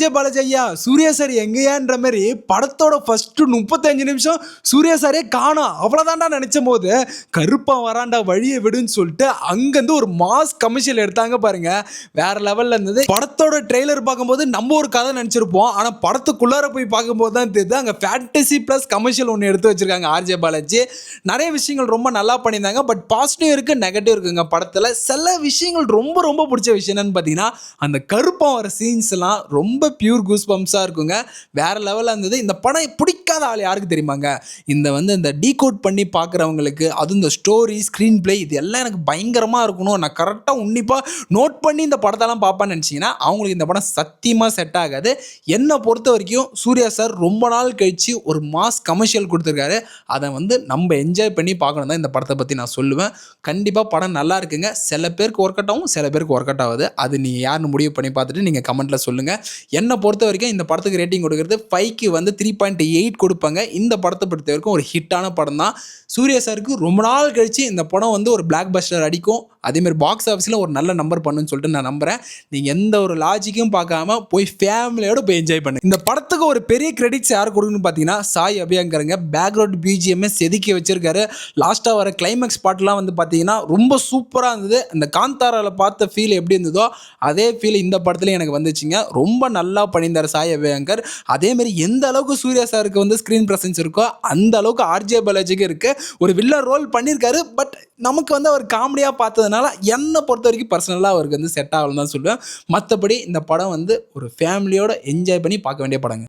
விஜய் பாலாஜி ஐயா சூர்யா சார் எங்கேயான்ற மாதிரி படத்தோட ஃபர்ஸ்ட் 35 நிமிஷம் சூர்யா சாரே காணோம். அவ்வளோதான்டா நினைச்ச போது கருப்பா வராண்டா வழியை விடுன்னு சொல்லிட்டு அங்கேருந்து ஒரு மாஸ் கமர்ஷியல் எடுத்தாங்க பாருங்க. வேற லெவல்ல இருந்தது. படத்தோட ட்ரெய்லர் பார்க்கும்போது நம்ம ஒரு கதை நினைச்சிருப்போம். ஆனால் படத்துக்குள்ளார போய் பார்க்கும்போது தான் தெரியுது அங்கே ஃபேண்டசி ப்ளஸ் கமர்ஷியல் ஒன்று எடுத்து வச்சிருக்காங்க ஆர்ஜே பாலாஜி. நிறைய விஷயங்கள் ரொம்ப நல்லா பண்ணியிருந்தாங்க. பட் பாசிட்டிவ் இருக்கு, நெகட்டிவ் இருக்குங்க. படத்தில் சில விஷயங்கள் ரொம்ப ரொம்ப பிடிச்ச விஷயம் என்னன்னு பார்த்தீங்கன்னா அந்த கருப்பா வர சீன்ஸ் எல்லாம் ரொம்ப பியூர் கூஸ் பம்ப்ஸாக இருக்குங்க. வேற லெவலில் இருந்தது. இந்த படம் பிடிக்காத ஆள் யாருக்கு தெரியுமாங்க? இந்த டீகோட் பண்ணி பார்க்குறவங்களுக்கு, அதுவும் இந்த ஸ்டோரி ஸ்க்ரீன் பிளே இது எல்லாம் எனக்கு பயங்கரமாக இருக்கணும், நான் கரெக்டாக உன்னிப்பாக நோட் பண்ணி இந்த படத்தெல்லாம் பார்ப்பேன்னு நினச்சிங்கன்னா அவங்களுக்கு இந்த படம் சத்தியமாக செட் ஆகாது. என்னை பொறுத்த வரைக்கும் சூர்யா சார் ரொம்ப நாள் கழித்து ஒரு மாஸ் கமர்ஷியல் கொடுத்துருக்காரு. அதை நம்ம என்ஜாய் பண்ணி பார்க்கணும் தான் இந்த படத்தை பற்றி நான் சொல்லுவேன். கண்டிப்பாக படம் நல்லா இருக்குங்க. சில பேருக்கு ஒர்க் அவுட் ஆகும், சில பேருக்கு ஒர்க் அவுட் ஆகுது. அது நீங்கள் யாருன்னு முடிவு பண்ணி பார்த்துட்டு நீங்கள் கமெண்ட்டில் சொல்லுங்கள். என்னை பொறுத்த வரைக்கும் இந்த படத்துக்கு ரேட்டிங் கொடுக்குறது 5க்கு 3.8 கொடுப்பாங்க. இந்த படத்தை பொறுத்த வரைக்கும் ஒரு ஹிட்டான படம் தான். சூர்யா சாருக்கு ரொம்ப நாள் கழிச்சு இந்த படம் ஒரு பிளாக் பஸ்டர் அடிக்கும். அதேமாதிரி பாக்ஸ் ஆஃபீஸில் ஒரு நல்ல நம்பர் பண்ணுன்னு சொல்லிட்டு நான் நம்புகிறேன். நீங்கள் எந்த ஒரு லாஜிக்கும் பார்க்காம போய் ஃபேமிலியோடு போய் என்ஜாய் பண்ணுங்க. இந்த படத்துக்கு ஒரு பெரிய கிரெடிட்ஸ் யார் கொடுக்குன்னு பார்த்தீங்கன்னா சாய் அபியங்கருங்க. பேக்ரவுண்ட் பிஜிஎம்எஸ் செதுக்கி வச்சிருக்காரு. லாஸ்ட்டாக வர கிளைமேக்ஸ் பாட்டெலாம் பார்த்தீங்கன்னா ரொம்ப சூப்பராக இருந்தது. அந்த காந்தாராவில் பார்த்த ஃபீல் எப்படி இருந்ததோ அதே ஃபீல் இந்த படத்துலையும் எனக்கு வந்துச்சுங்க. ரொம்ப நல்லா பண்ணியிருந்தார் சாய் அபியங்கர். அதேமாதிரி எந்த அளவுக்கு சூர்யா சாருக்கு ஸ்க்ரீன் ப்ரெசன்ஸ் இருக்கோ அந்த அளவுக்கு ஆர்ஜே பாலாஜிக்கு இருக்குது. ஒரு வில்லன் ரோல் பண்ணியிருக்காரு. பட் நமக்கு அவர் காமெடியாக பார்த்ததுனால என்னை பொறுத்த வரைக்கும் பர்சனலாக அவருக்கு செட் ஆகலன்னு தான் சொல்லுவேன். மற்றபடி இந்த படம் ஒரு ஃபேமிலியோட என்ஜாய் பண்ணி பார்க்க வேண்டிய படங்க.